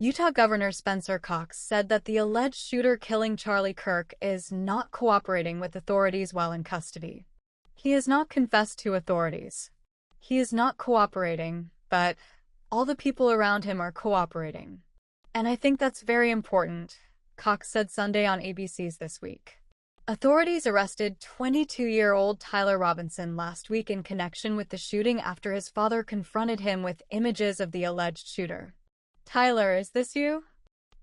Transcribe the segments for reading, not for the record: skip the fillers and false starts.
Utah Governor Spencer Cox said that the alleged shooter killing Charlie Kirk is not cooperating with authorities while in custody. He has not confessed to authorities. He is not cooperating, but all the people around him are cooperating. And I think that's very important, Cox said Sunday on ABC's This Week. Authorities arrested 22-year-old Tyler Robinson last week in connection with the shooting after his father confronted him with images of the alleged shooter. "Tyler, is this you?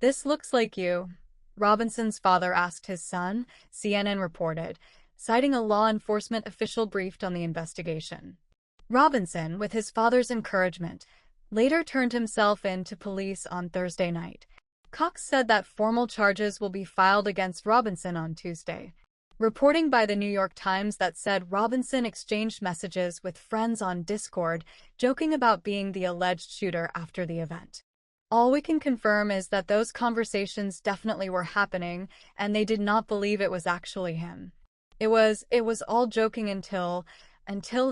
This looks like you," Robinson's father asked his son, CNN reported, citing a law enforcement official briefed on the investigation. Robinson, with his father's encouragement, later turned himself in to police on Thursday night. Cox said that formal charges will be filed against Robinson on Tuesday. Reporting by the New York Times that said Robinson exchanged messages with friends on Discord, joking about being the alleged shooter after the event. "All we can confirm is that those conversations definitely were happening, and they did not believe it was actually him. It was all joking until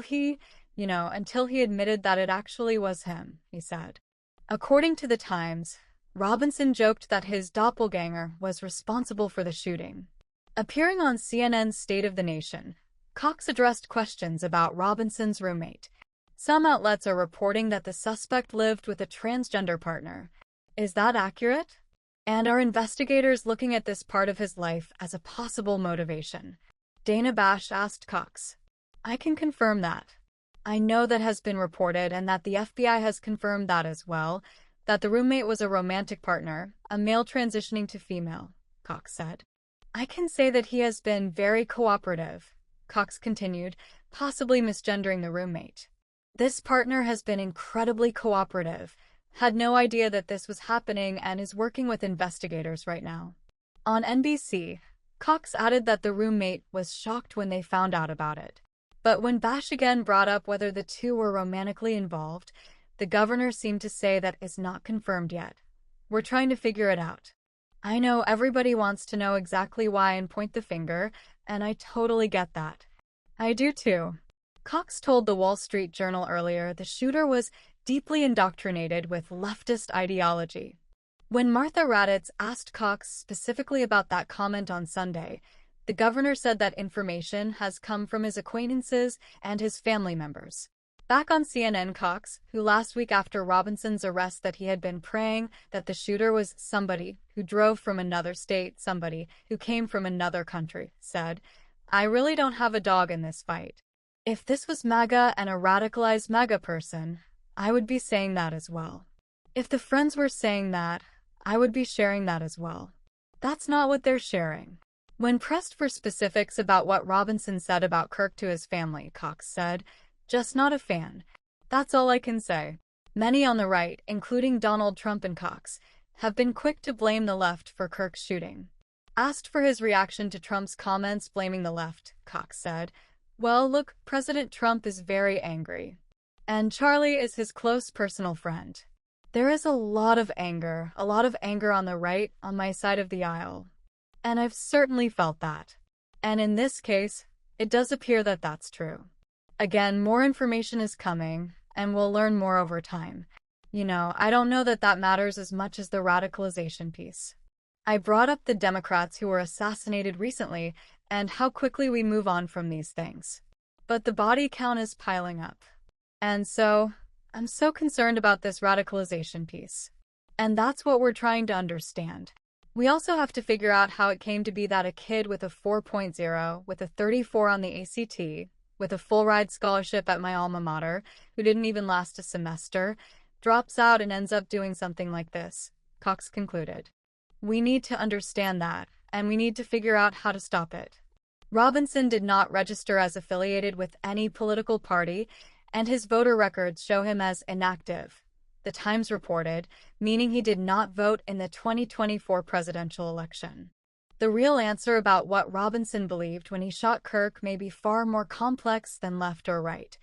he admitted that it actually was him," he said. According to the Times, Robinson joked that his doppelganger was responsible for the shooting. Appearing on CNN's State of the Nation, Cox addressed questions about Robinson's roommate. Some outlets are reporting that the suspect lived with a transgender partner. Is that accurate? And are investigators looking at this part of his life as a possible motivation? Dana Bash asked Cox. "I can confirm that. I know that has been reported and that the FBI has confirmed that as well, that the roommate was a romantic partner, a male transitioning to female," Cox said. "I can say that he has been very cooperative," Cox continued, possibly misgendering the roommate. "This partner has been incredibly cooperative, had no idea that this was happening and is working with investigators right now." On NBC, Cox added that the roommate was shocked when they found out about it. But when Bash again brought up whether the two were romantically involved, the governor seemed to say that is not confirmed yet. "We're trying to figure it out. I know everybody wants to know exactly why and point the finger, and I totally get that. I do too." Cox told the Wall Street Journal earlier the shooter was deeply indoctrinated with leftist ideology. When Martha Raddatz asked Cox specifically about that comment on Sunday, the governor said that information has come from his acquaintances and his family members. Back on CNN, Cox, who last week after Robinson's arrest that he had been praying that the shooter was somebody who drove from another state, somebody who came from another country, said, "I really don't have a dog in this fight. If this was MAGA and a radicalized MAGA person, I would be saying that as well. If the friends were saying that, I would be sharing that as well. That's not what they're sharing." When pressed for specifics about what Robinson said about Kirk to his family, Cox said, "Just not a fan. That's all I can say." Many on the right, including Donald Trump and Cox, have been quick to blame the left for Kirk's shooting. Asked for his reaction to Trump's comments blaming the left, Cox said, "Well, look, President Trump is very angry. And Charlie is his close personal friend. There is a lot of anger on the right, on my side of the aisle. And I've certainly felt that. And in this case, it does appear that that's true. Again, more information is coming, and we'll learn more over time. I don't know that that matters as much as the radicalization piece. I brought up the Democrats who were assassinated recently and how quickly we move on from these things. But the body count is piling up. And so, I'm so concerned about this radicalization piece. And that's what we're trying to understand. We also have to figure out how it came to be that a kid with a 4.0, with a 34 on the ACT, with a full-ride scholarship at my alma mater, who didn't even last a semester, drops out and ends up doing something like this, Cox concluded. We need to understand that, and we need to figure out how to stop it. Robinson did not register as affiliated with any political party, and his voter records show him as inactive, the Times reported, meaning he did not vote in the 2024 presidential election. The real answer about what Robinson believed when he shot Kirk may be far more complex than left or right.